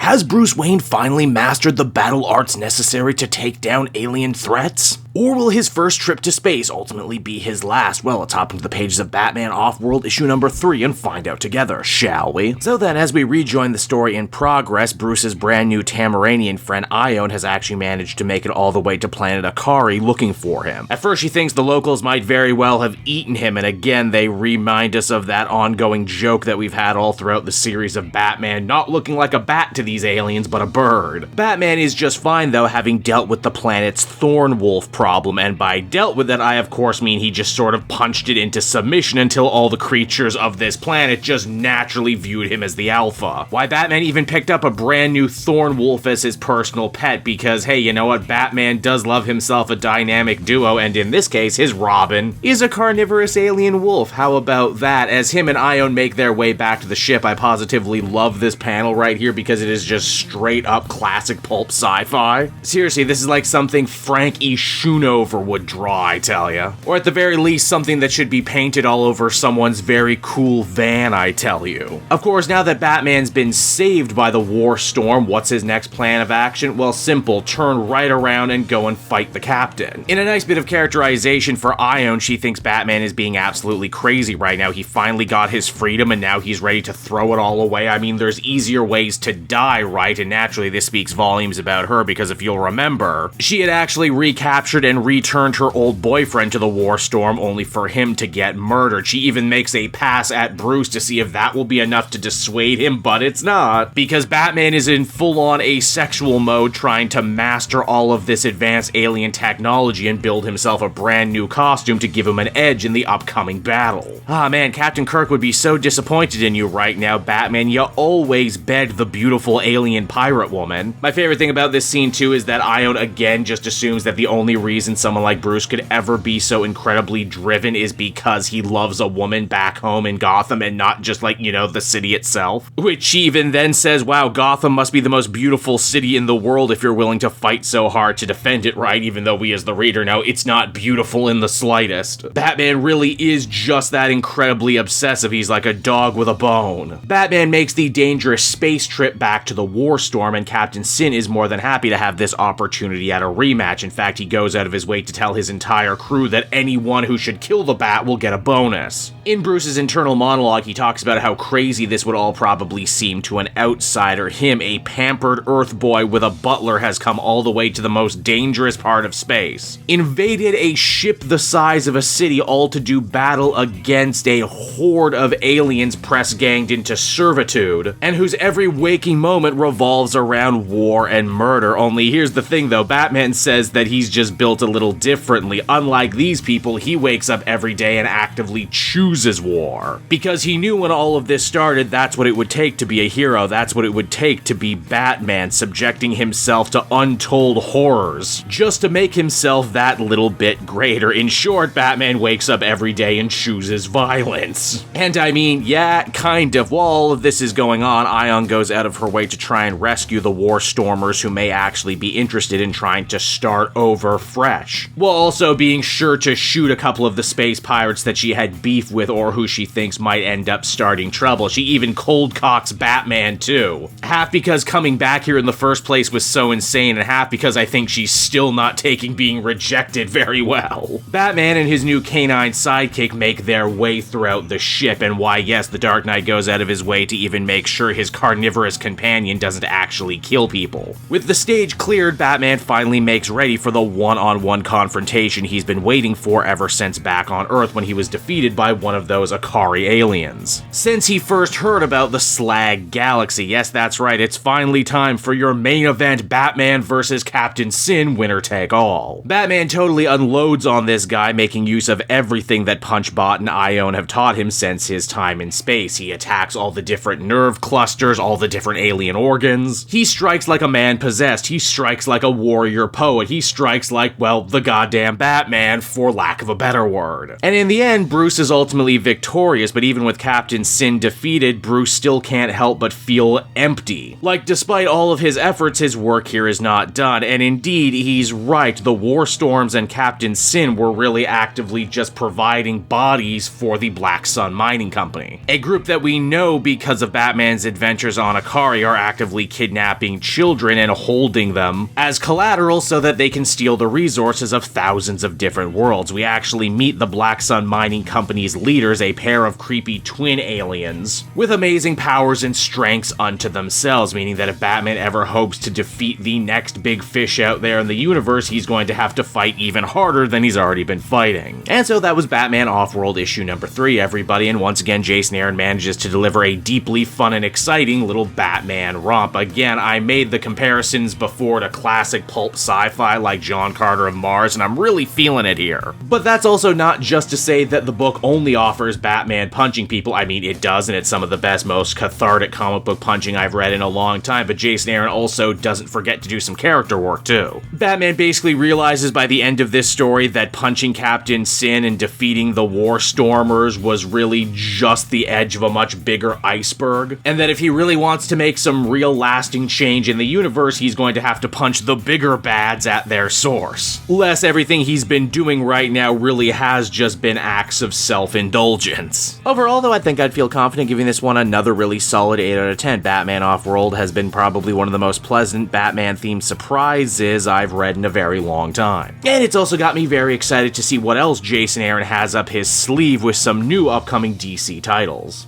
Has Bruce Wayne finally mastered the battle arts necessary to take down alien threats? Or will his first trip to space ultimately be his last? Well, let's hop into the pages of Batman Off-World issue number 3 and find out together, shall we? So then, as we rejoin the story in progress, Bruce's brand new Tamaranian friend Ione has actually managed to make it all the way to planet Akari looking for him. At first she thinks the locals might very well have eaten him, and again they remind us of that ongoing joke that we've had all throughout the series of Batman not looking like a bat to these aliens but a bird. Batman is just fine though, having dealt with the planet's Thorn Wolf problem, and by dealt with it I of course mean he just sort of punched it into submission until all the creatures of this planet just naturally viewed him as the alpha. Why, Batman even picked up a brand new Thorn Wolf as his personal pet because hey, you know what, Batman does love himself a dynamic duo, and in this case his Robin is a carnivorous alien wolf. How about that? As him and Ione make their way back to the ship, I positively love this panel right here because it is just straight up classic pulp sci-fi. Seriously, this is like something Frank E. Schoonover would draw, I tell ya. Or at the very least, something that should be painted all over someone's very cool van, I tell you. Of course, now that Batman's been saved by the War Storm, what's his next plan of action? Well, simple, turn right around and go and fight the Captain. In a nice bit of characterization for Ione, she thinks Batman is being absolutely crazy right now. He finally got his freedom and now he's ready to throw it all away. I mean, there's easier ways to die, right? And naturally this speaks volumes about her because if you'll remember, she had actually recaptured and returned her old boyfriend to the War Storm only for him to get murdered. She even makes a pass at Bruce to see if that will be enough to dissuade him, but it's not, because Batman is in full-on asexual mode trying to master all of this advanced alien technology and build himself a brand new costume to give him an edge in the upcoming battle. Ah man, Captain Kirk would be so disappointed in you right now, Batman. You always begged the beautiful alien pirate woman. My favorite thing about this scene too is that Ione again just assumes that the only reason someone like Bruce could ever be so incredibly driven is because he loves a woman back home in Gotham and not just like, you know, the city itself. Which she even then says, wow, Gotham must be the most beautiful city in the world if you're willing to fight so hard to defend it, right? Even though we as the reader know it's not beautiful in the slightest. Batman really is just that incredibly obsessive. He's like a dog with a bone. Batman makes the dangerous space trip back to the War Storm, and Captain Sin is more than happy to have this opportunity at a rematch. In fact, he goes out of his way to tell his entire crew that anyone who should kill the Bat will get a bonus. In Bruce's internal monologue, he talks about how crazy this would all probably seem to an outsider. Him, a pampered Earth boy with a butler, has come all the way to the most dangerous part of space, invaded a ship the size of a city, all to do battle against a horde of aliens press-ganged into servitude, and whose every waking moment revolves around war and murder. Only here's the thing though, Batman says that he's just built a little differently. Unlike these people, he wakes up every day and actively chooses war. Because he knew when all of this started, that's what it would take to be a hero, that's what it would take to be Batman, subjecting himself to untold horrors, just to make himself that little bit greater. In short, Batman wakes up every day and chooses violence. And I mean, yeah, kind of. While all of this is going on, Ione goes out of her way to try and rescue the War Stormers who may actually be interested in trying to start over fresh, while also being sure to shoot a couple of the space pirates that she had beef with or who she thinks might end up starting trouble. She even cold cocks Batman too. Half because coming back here in the first place was so insane, and half because I think she's still not taking being rejected very well. Batman and his new canine sidekick make their way throughout the ship, and why yes, the Dark Knight goes out of his way to even make sure his carnivorous companion doesn't actually kill people. With the stage cleared, Batman finally makes ready for the one-on-one confrontation he's been waiting for ever since back on Earth when he was defeated by one of those Akari aliens. Since he first heard about the Slag Galaxy, yes that's right, it's finally time for your main event, Batman vs. Captain Sin, winner take all. Batman totally unloads on this guy, making use of everything that Punchbot and Ione have taught him since his time in space. He attacks all the different nerve clusters, all the different alien organs. He strikes like a man possessed. He strikes like a warrior poet. He strikes like, well, the goddamn Batman, for lack of a better word. And in the end, Bruce is ultimately ultimately victorious, but even with Captain Sin defeated, Bruce still can't help but feel empty. Like, despite all of his efforts, his work here is not done, and indeed, he's right, the War Storms and Captain Sin were really actively just providing bodies for the Black Sun Mining Company. A group that we know because of Batman's adventures on Akari are actively kidnapping children and holding them as collateral so that they can steal the resources of thousands of different worlds. We actually meet the Black Sun Mining Company's leaders, a pair of creepy twin aliens with amazing powers and strengths unto themselves, meaning that if Batman ever hopes to defeat the next big fish out there in the universe, he's going to have to fight even harder than he's already been fighting. And so that was Batman Offworld issue number 3, everybody, and once again Jason Aaron manages to deliver a deeply fun and exciting little Batman romp. Again, I made the comparisons before to classic pulp sci-fi like John Carter of Mars, and I'm really feeling it here. But that's also not just to say that the book only offers Batman punching people. I mean, it does, and it's some of the best, most cathartic comic book punching I've read in a long time, but Jason Aaron also doesn't forget to do some character work too. Batman basically realizes by the end of this story that punching Captain Sin and defeating the War Stormers was really just the edge of a much bigger iceberg, and that if he really wants to make some real lasting change in the universe, he's going to have to punch the bigger bads at their source. Less everything he's been doing right now really has just been acts of self-indulgence. Overall, though, I think I'd feel confident giving this one another really solid 8 out of 10. Batman Offworld has been probably one of the most pleasant Batman-themed surprises I've read in a very long time. And it's also got me very excited to see what else Jason Aaron has up his sleeve with some new upcoming DC titles.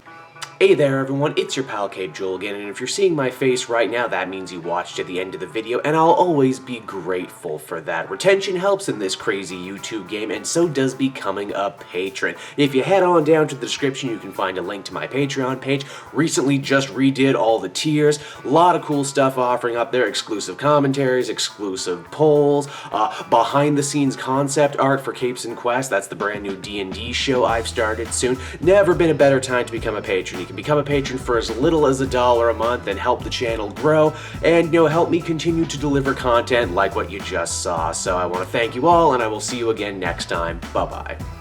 Hey there everyone, it's your pal Cape Joel again, and if you're seeing my face right now, that means you watched to the end of the video, and I'll always be grateful for that. Retention helps in this crazy YouTube game, and so does becoming a patron. If you head on down to the description, you can find a link to my Patreon page. Recently just redid all the tiers, a lot of cool stuff offering up there, exclusive commentaries, exclusive polls, behind the scenes concept art for Capes and Quest. That's the brand new D&D show I've started soon. Never been a better time to become a patron. You can become a patron for as little as $1 a month and help the channel grow and, help me continue to deliver content like what you just saw. So I want to thank you all, and I will see you again next time. Bye-bye.